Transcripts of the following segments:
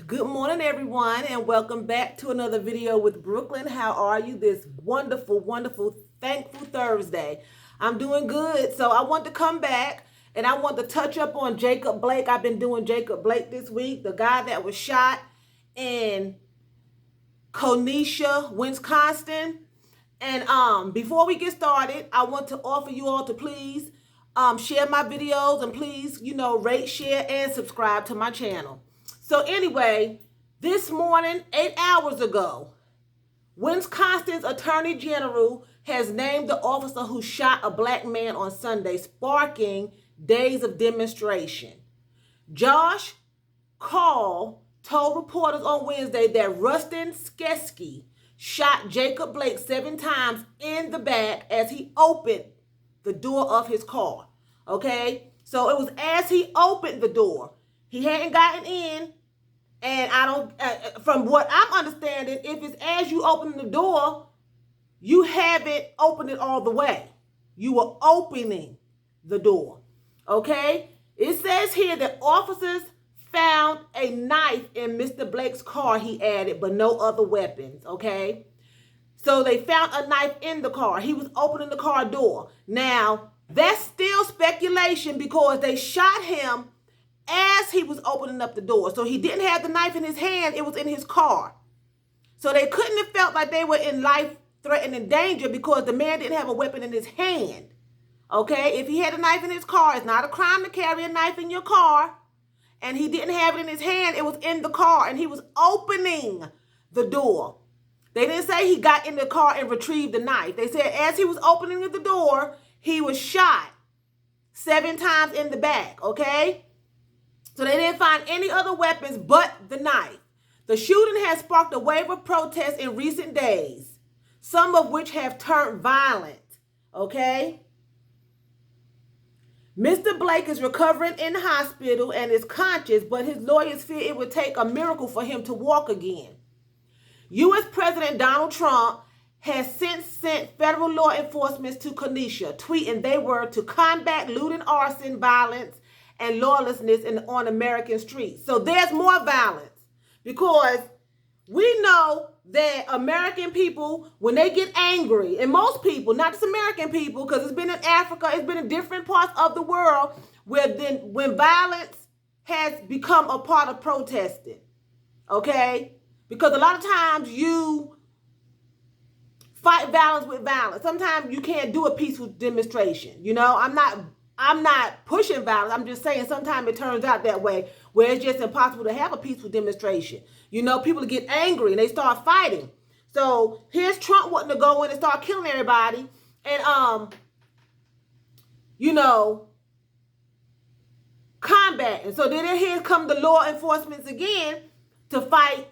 Good morning, everyone, and welcome back to another video with Brooklyn. How are you this wonderful, thankful Thursday? I'm doing good. So I want to come back and I want to touch up on Jacob Blake. I've been doing Jacob Blake this week, the guy that was shot in Kenosha, Wisconsin. And before we get started, I want to offer you all to please share my videos and please, rate, share, and subscribe to my channel. So anyway, this morning, 8 hours ago, Wisconsin's Attorney General has named the officer who shot a black man on Sunday, sparking days of demonstration. Josh Call told reporters on Wednesday that Rustin Skesky shot Jacob Blake 7 times in the back as he opened the door of his car. Okay? So it was as he opened the door. He hadn't gotten in. And I don't, from what I'm understanding, if it's as you open the door, you haven't opened it all the way. You were opening the door. Okay? It says here that officers found a knife in Mr. Blake's car, he added, but no other weapons. Okay? So they found a knife in the car. He was opening the car door. Now, that's still speculation because they shot him as he was opening up the door. So he didn't have the knife in his hand. It was in his car. So they couldn't have felt like they were in life-threatening danger because the man didn't have a weapon in his hand. Okay? If he had a knife in his car, it's not a crime to carry a knife in your car. And he didn't have it in his hand. It was in the car. And he was opening the door. They didn't say he got in the car and retrieved the knife. They said as he was opening the door, he was shot 7 times in the back. Okay? So they didn't find any other weapons but the knife. The shooting has sparked a wave of protests in recent days, some of which have turned violent. Okay? Mr. Blake is recovering in the hospital and is conscious, but his lawyers fear it would take a miracle for him to walk again. U.S. President Donald Trump has since sent federal law enforcement to Kenosha, tweeting they were to combat looting, arson, violence, and lawlessness on American streets. So there's more violence because we know that American people, when they get angry, and most people, not just American people, because it's been in Africa, it's been in different parts of the world when violence has become a part of protesting. Okay? Because a lot of times you fight violence with violence. Sometimes you can't do a peaceful demonstration. I'm not pushing violence. I'm just saying sometimes it turns out that way where it's just impossible to have a peaceful demonstration. People get angry and they start fighting. So here's Trump wanting to go in and start killing everybody. And, combat. And so then here come the law enforcement again to fight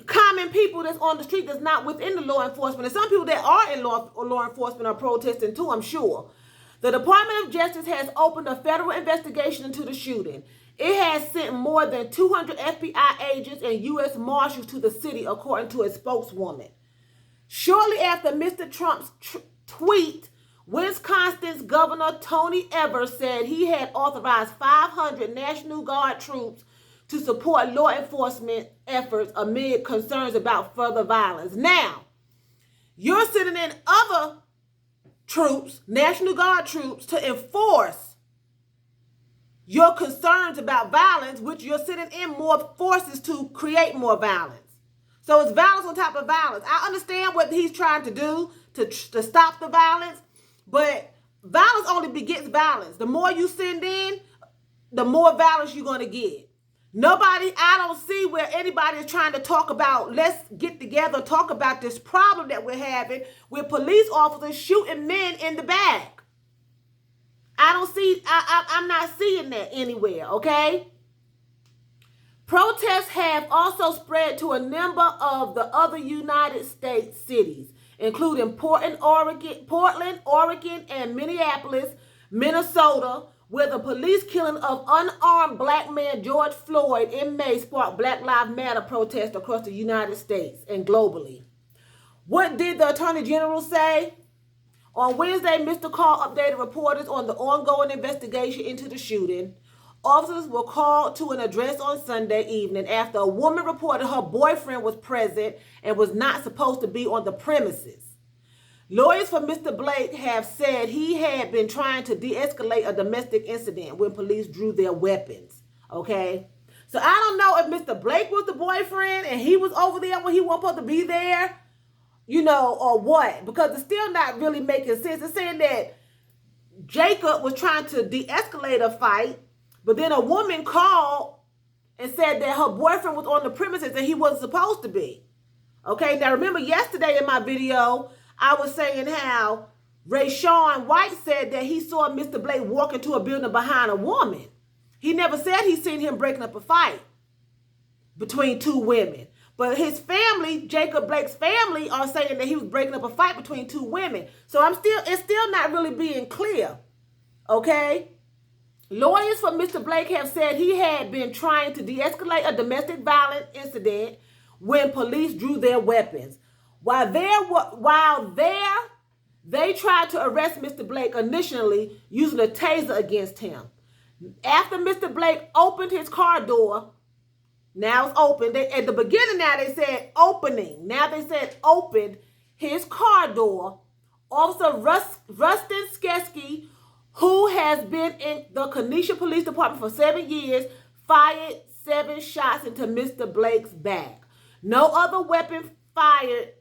common people that's on the street that's not within the law enforcement. And some people that are in law enforcement are protesting too, I'm sure. The Department of Justice has opened a federal investigation into the shooting. It has sent more than 200 FBI agents and U.S. Marshals to the city, according to a spokeswoman. Shortly after Mr. Trump's tweet, Wisconsin's Governor Tony Evers said he had authorized 500 National Guard troops to support law enforcement efforts amid concerns about further violence. Now, you're sending in other troops, National Guard troops, to enforce your concerns about violence, which you're sending in more forces to create more violence. So it's violence on top of violence. I understand what he's trying to do to stop the violence, but violence only begets violence. The more you send in, the more violence you're going to get. I don't see where anybody is trying to talk about, let's get together, talk about this problem that we're having with police officers shooting men in the back. I'm not seeing that anywhere, okay? Protests have also spread to a number of the other United States cities, including Portland, Oregon, and Minneapolis, Minnesota, where the police killing of unarmed black man George Floyd in May sparked Black Lives Matter protests across the United States and globally. What did the Attorney General say? On Wednesday, Mr. Call updated reporters on the ongoing investigation into the shooting. Officers were called to an address on Sunday evening after a woman reported her boyfriend was present and was not supposed to be on the premises. Lawyers for Mr. Blake have said he had been trying to de-escalate a domestic incident when police drew their weapons. Okay? So I don't know if Mr. Blake was the boyfriend and he was over there when he wasn't supposed to be there, or what. Because it's still not really making sense. It's saying that Jacob was trying to de-escalate a fight, but then a woman called and said that her boyfriend was on the premises and he wasn't supposed to be. Okay, now remember yesterday in my video, I was saying how Rayshawn White said that he saw Mr. Blake walk into a building behind a woman. He never said he seen him breaking up a fight between two women. But his family, Jacob Blake's family, are saying that he was breaking up a fight between two women. So it's still not really being clear. Okay? Lawyers for Mr. Blake have said he had been trying to de-escalate a domestic violence incident when police drew their weapons. While there, they tried to arrest Mr. Blake initially using a taser against him. After Mr. Blake opened his car door, now it's open. At the beginning now they said opening. Now they said opened his car door. Officer Rustin Skesky, who has been in the Kenesha Police Department for 7 years, fired 7 shots into Mr. Blake's back. No other officer, fired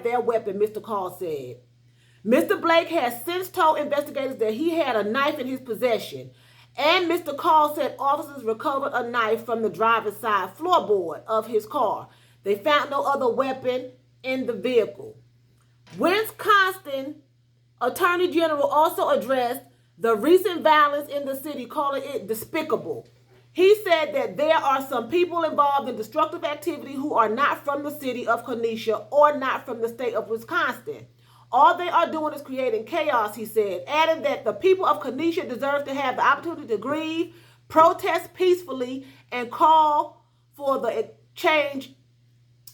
their weapon, Mr. Call said. Mr. Blake has since told investigators that he had a knife in his possession. And Mr. Call said officers recovered a knife from the driver's side floorboard of his car. They found no other weapon in the vehicle. Wisconsin Attorney General also addressed the recent violence in the city, calling it despicable. He said that there are some people involved in destructive activity who are not from the city of Kenesha or not from the state of Wisconsin. All they are doing is creating chaos, he said, adding that the people of Kenesha deserve to have the opportunity to grieve, protest peacefully, and call for the change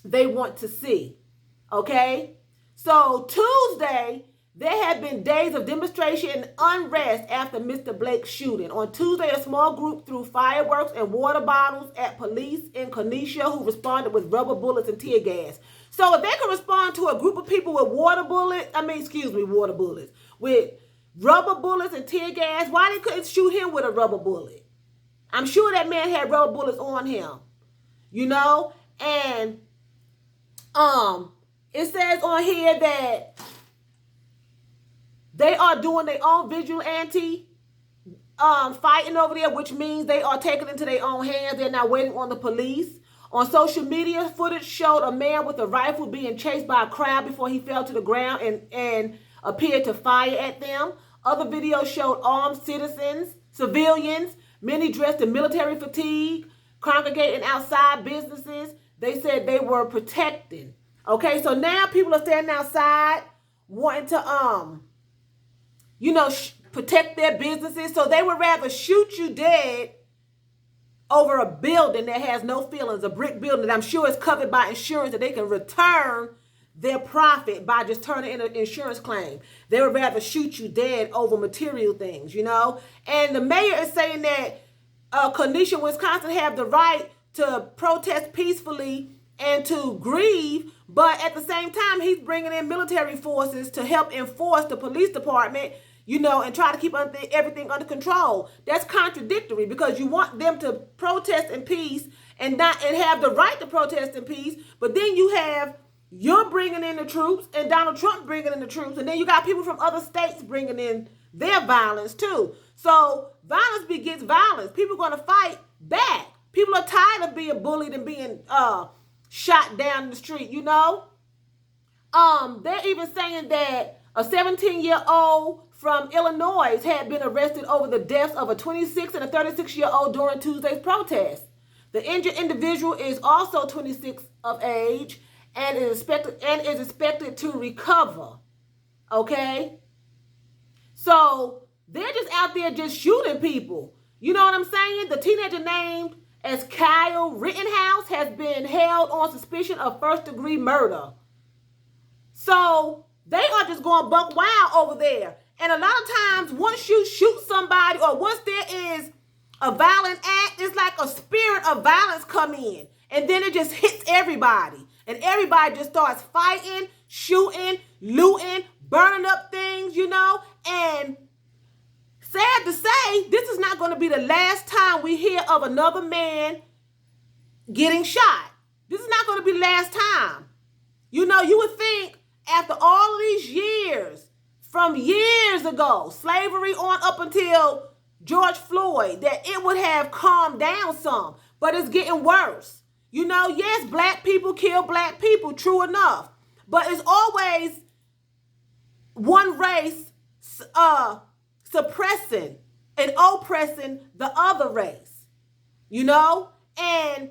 they want to see. Okay? So Tuesday, there have been days of demonstration and unrest after Mr. Blake's shooting. On Tuesday, a small group threw fireworks and water bottles at police in Kenesha who responded with rubber bullets and tear gas. So if they could respond to a group of people with water bullets, with rubber bullets and tear gas, why they couldn't shoot him with a rubber bullet? I'm sure that man had rubber bullets on him, and it says on here that they are doing their own vigilante fighting over there, which means they are taking it into their own hands. They're not waiting on the police. On social media, footage showed a man with a rifle being chased by a crowd before he fell to the ground and appeared to fire at them. Other videos showed armed civilians, many dressed in military fatigue, congregating outside businesses. They said they were protecting. Okay, so now people are standing outside wanting to, protect their businesses. So they would rather shoot you dead over a building that has no feelings, a brick building that I'm sure is covered by insurance that they can return their profit by just turning in an insurance claim. They would rather shoot you dead over material things, And the mayor is saying that Kenesha, Wisconsin have the right to protest peacefully and to grieve, but at the same time, he's bringing in military forces to help enforce the police department, and try to keep everything under control. That's contradictory because you want them to protest in peace and have the right to protest in peace, but then you're bringing in the troops and Donald Trump bringing in the troops, and then you got people from other states bringing in their violence too. So violence begets violence. People are going to fight back. People are tired of being bullied and being shot down in the street, They're even saying that a 17-year-old from Illinois had been arrested over the deaths of a 26 and a 36-year-old during Tuesday's protest. The injured individual is also 26 of age and is expected to recover. Okay? So they're just out there just shooting people. You know what I'm saying? The teenager named as Kyle Rittenhouse has been held on suspicion of first-degree murder. So they are just going buck wild over there. And a lot of times, once you shoot somebody or once there a violent act, it's like a spirit of violence come in. And then it just hits everybody. And everybody just starts fighting, shooting, looting, burning up things, you know. And sad to say, this is not going to be the last time we hear of another man getting shot. This is not going to be the last time. You know, you would think after all of these years, from years ago, slavery on up until George Floyd, that it would have calmed down some. But it's getting worse. You know, yes, black people kill black people, true enough. But it's always one race suppressing and oppressing the other race. You know? And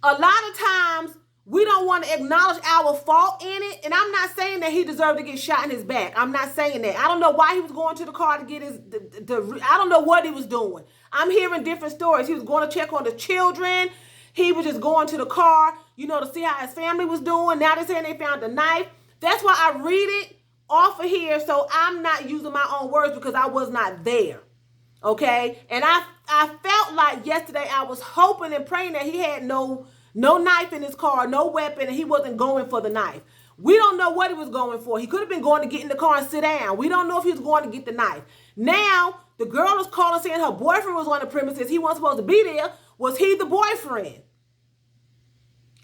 a lot of times we don't want to acknowledge our fault in it. And I'm not saying that he deserved to get shot in his back. I'm not saying that. I don't know why he was going to the car to get I don't know what he was doing. I'm hearing different stories. He was going to check on the children. He was just going to the car, you know, to see how his family was doing. Now they're saying they found the knife. That's why I read it off of here, so I'm not using my own words because I was not there. Okay? And I felt like yesterday I was hoping and praying that he had no knife in his car, no weapon, and he wasn't going for the knife. We don't know what he was going for. He could have been going to get in the car and sit down. We don't know if he was going to get the knife. Now, the girl is calling saying her boyfriend was on the premises. He wasn't supposed to be there. Was he the boyfriend?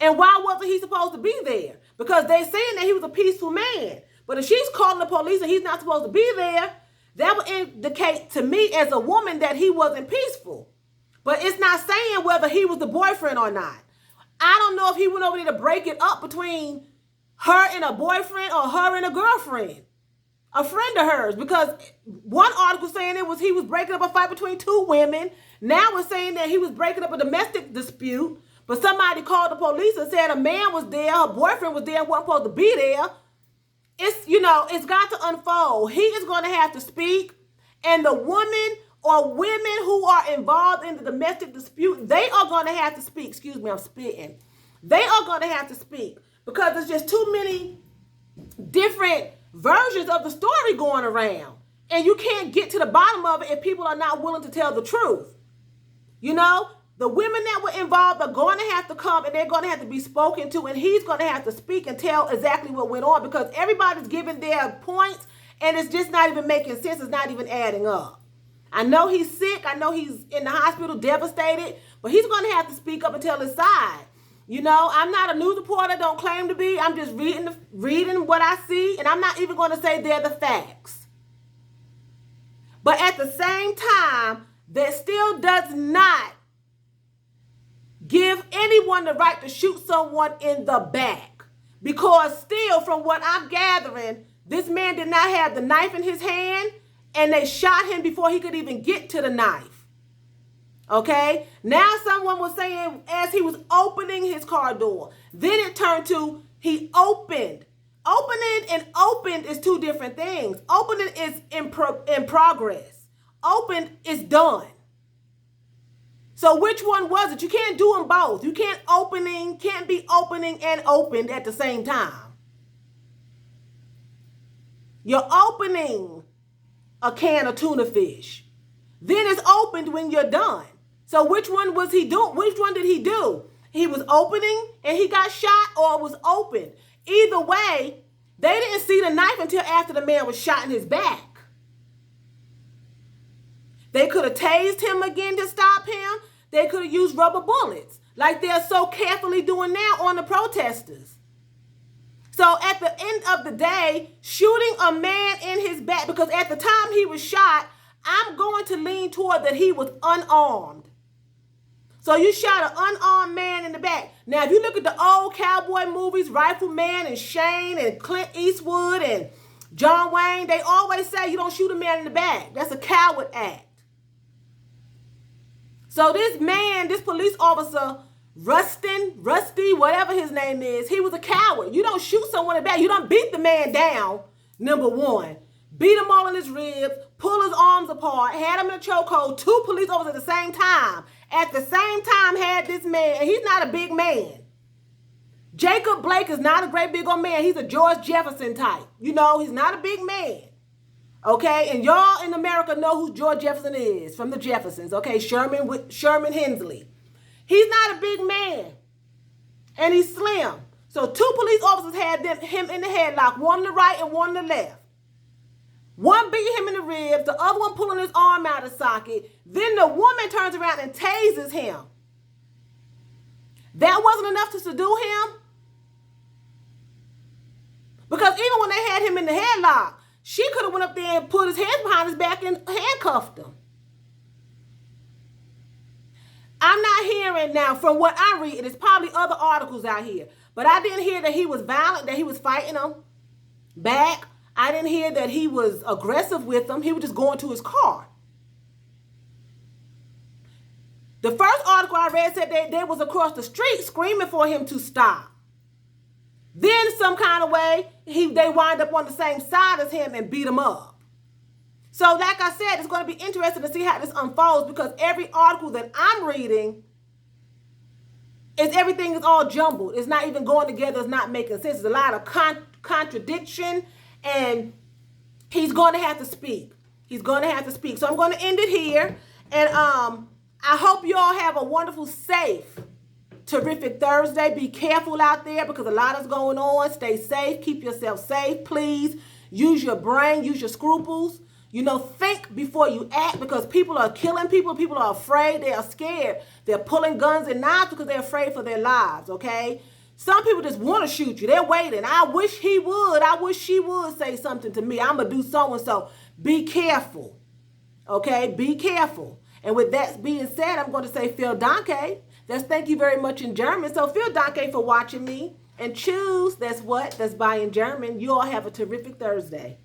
And why wasn't he supposed to be there? Because they're saying that he was a peaceful man. But if she's calling the police and he's not supposed to be there, that would indicate to me as a woman that he wasn't peaceful. But it's not saying whether he was the boyfriend or not. I don't know if he went over there to break it up between her and a boyfriend or her and a girlfriend, a friend of hers. Because one article saying he was breaking up a fight between two women. Now it's saying that he was breaking up a domestic dispute. But somebody called the police and said a man was there, her boyfriend was there, and wasn't supposed to be there. It's, you know, it's got to unfold. He is going to have to speak. And the woman or women who are involved in the domestic dispute, they are going to have to speak. Excuse me, I'm spitting. They are going to have to speak because there's just too many different versions of the story going around. And you can't get to the bottom of it if people are not willing to tell the truth. You know? The women that were involved are going to have to come and they're going to have to be spoken to, and he's going to have to speak and tell exactly what went on because everybody's giving their points and it's just not even making sense. It's not even adding up. I know he's sick. I know he's in the hospital devastated, but he's going to have to speak up and tell his side. You know, I'm not a news reporter, don't claim to be. I'm just reading what I see, and I'm not even going to say they're the facts. But at the same time, that still does not give anyone the right to shoot someone in the back. Because still, from what I'm gathering, this man did not have the knife in his hand, and they shot him before he could even get to the knife. Okay? Now someone was saying as he was opening his car door, then it turned to he opened. Opening and opened is two different things. Opening is in progress. Opened is done. So which one was it? You can't do them both. You can't be opening and opened at the same time. You're opening a can of tuna fish. Then it's opened when you're done. So which one was he doing? Which one did he do? He was opening and he got shot, or it was open. Either way, they didn't see the knife until after the man was shot in his back. They could have tased him again to stop him. They could have used rubber bullets like they're so carefully doing now on the protesters. So at the end of the day, shooting a man in his back, because at the time he was shot, I'm going to lean toward that he was unarmed. So you shot an unarmed man in the back. Now, if you look at the old cowboy movies, Rifleman and Shane and Clint Eastwood and John Wayne, they always say you don't shoot a man in the back. That's a coward act. So this man, this police officer, Rusty, whatever his name is, he was a coward. You don't shoot someone in the back. You don't beat the man down, number one. Beat him all in his ribs, pull his arms apart, had him in a chokehold, two police officers at the same time. At the same time had this man, and he's not a big man. Jacob Blake is not a great big old man. He's a George Jefferson type. You know, he's not a big man. Okay, and y'all in America know who George Jefferson is from the Jeffersons. Okay, Sherman Hemsley. He's not a big man, and he's slim. So 2 police officers had him in the headlock, one on the right and one on the left. One beat him in the ribs, the other one pulling his arm out of socket. Then the woman turns around and tases him. That wasn't enough to subdue him. Because even when they had him in the headlock, she could have went up there and put his hands behind his back and handcuffed him. I'm not hearing now, from what I read, there's probably other articles out here, but I didn't hear that he was violent, that he was fighting them back. I didn't hear that he was aggressive with them. He was just going to his car. The first article I read said they was across the street screaming for him to stop. Then some kind of way, they wind up on the same side as him and beat him up. So like I said, it's going to be interesting to see how this unfolds, because every article that I'm reading everything is all jumbled. It's not even going together. It's not making sense. There's a lot of contradiction, and he's going to have to speak. He's going to have to speak. So I'm going to end it here. And I hope you all have a wonderful, safe, terrific Thursday. Be careful out there because a lot is going on. Stay safe. Keep yourself safe, please. Use your brain. Use your scruples. You know, think before you act, because people are killing people. People are afraid. They are scared. They're pulling guns and knives because they're afraid for their lives, okay? Some people just want to shoot you. They're waiting. I wish he would. I wish she would say something to me. I'm going to do so-and-so. Be careful, okay? Be careful. And with that being said, I'm going to say vielen Dank. That's thank you very much in German. So vielen Dank for watching me. And choose, that's what? That's bye in German. You all have a terrific Thursday.